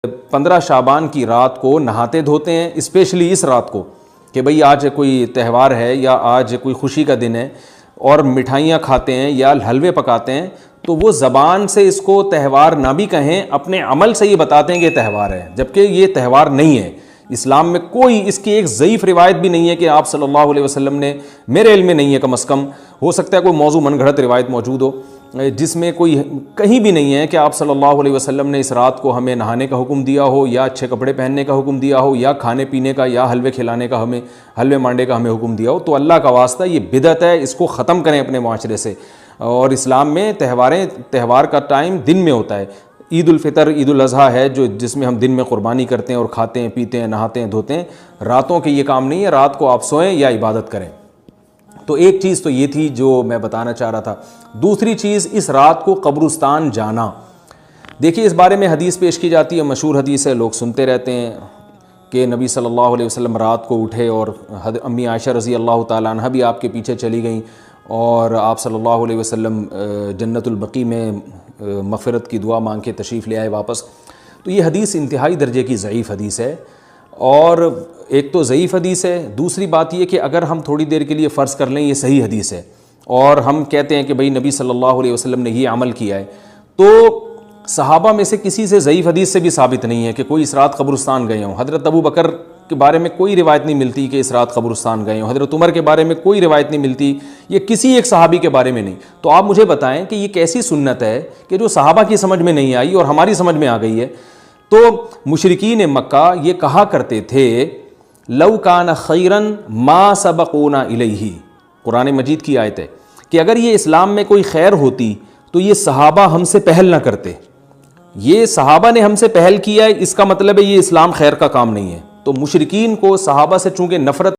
15 شعبان کی رات کو نہاتے دھوتے ہیں، اسپیشلی اس رات کو کہ بھئی آج کوئی تہوار ہے یا آج کوئی خوشی کا دن ہے، اور مٹھائیاں کھاتے ہیں یا حلوے پکاتے ہیں، تو وہ زبان سے اس کو تہوار نہ بھی کہیں، اپنے عمل سے یہ بتاتے ہیں کہ تہوار ہے، جبکہ یہ تہوار نہیں ہے۔ اسلام میں کوئی اس کی ایک ضعیف روایت بھی نہیں ہے کہ آپ صلی اللہ علیہ وسلم نے، میرے علم میں نہیں ہے کم از کم، ہو سکتا ہے کوئی موضوع من گھڑت روایت موجود ہو جس میں کوئی کہیں بھی نہیں ہے کہ آپ صلی اللہ علیہ وسلم نے اس رات کو ہمیں نہانے کا حکم دیا ہو، یا اچھے کپڑے پہننے کا حکم دیا ہو، یا کھانے پینے کا یا حلوے کھلانے کا حلوے مانڈے کا ہمیں حکم دیا ہو۔ تو اللہ کا واسطہ یہ بدعت ہے، اس کو ختم کریں اپنے معاشرے سے۔ اور اسلام میں تہوار کا ٹائم دن میں ہوتا ہے۔ عید الفطر، عید الاضحیٰ ہے جس میں ہم دن میں قربانی کرتے ہیں اور کھاتے ہیں پیتے ہیں نہاتے ہیں دھوتے ہیں، راتوں کے یہ کام نہیں ہے، رات کو آپ سوئیں یا عبادت کریں۔ تو ایک چیز تو یہ تھی جو میں بتانا چاہ رہا تھا۔ دوسری چیز، اس رات کو قبرستان جانا۔ دیکھیے اس بارے میں حدیث پیش کی جاتی ہے، مشہور حدیث ہے، لوگ سنتے رہتے ہیں کہ نبی صلی اللہ علیہ وسلم رات کو اٹھے اور امی عائشہ رضی اللہ تعالیٰ عنہ بھی آپ کے پیچھے چلی گئیں، اور آپ صلی اللہ علیہ وسلم جنت البقیع میں مغفرت کی دعا مانگ کے تشریف لے آئے واپس۔ تو یہ حدیث انتہائی درجے کی ضعیف حدیث ہے، اور ایک تو ضعیف حدیث ہے، دوسری بات یہ کہ اگر ہم تھوڑی دیر کے لیے فرض کر لیں یہ صحیح حدیث ہے اور ہم کہتے ہیں کہ بھئی نبی صلی اللہ علیہ وسلم نے یہ عمل کیا ہے، تو صحابہ میں سے کسی سے ضعیف حدیث سے بھی ثابت نہیں ہے کہ کوئی اس رات قبرستان گئے ہوں۔ حضرت ابو بکر کے بارے میں کوئی روایت نہیں ملتی کہ اس رات قبرستان گئے ہوں، حضرت عمر کے بارے میں کوئی روایت نہیں ملتی، یہ کسی ایک صحابی کے بارے میں نہیں۔ تو آپ مجھے بتائیں کہ یہ کیسی سنت ہے کہ جو صحابہ کی سمجھ میں نہیں آئی اور ہماری سمجھ میں آ گئی ہے؟ تو مشرکین مکہ یہ کہا کرتے تھے لو کان خیرن ما سبقونا الیہ، قرآن مجید کی آیت ہے کہ اگر یہ اسلام میں کوئی خیر ہوتی تو یہ صحابہ ہم سے پہل نہ کرتے، یہ صحابہ نے ہم سے پہل کیا ہے، اس کا مطلب ہے یہ اسلام خیر کا کام نہیں ہے۔ تو مشرکین کو صحابہ سے چونکہ نفرت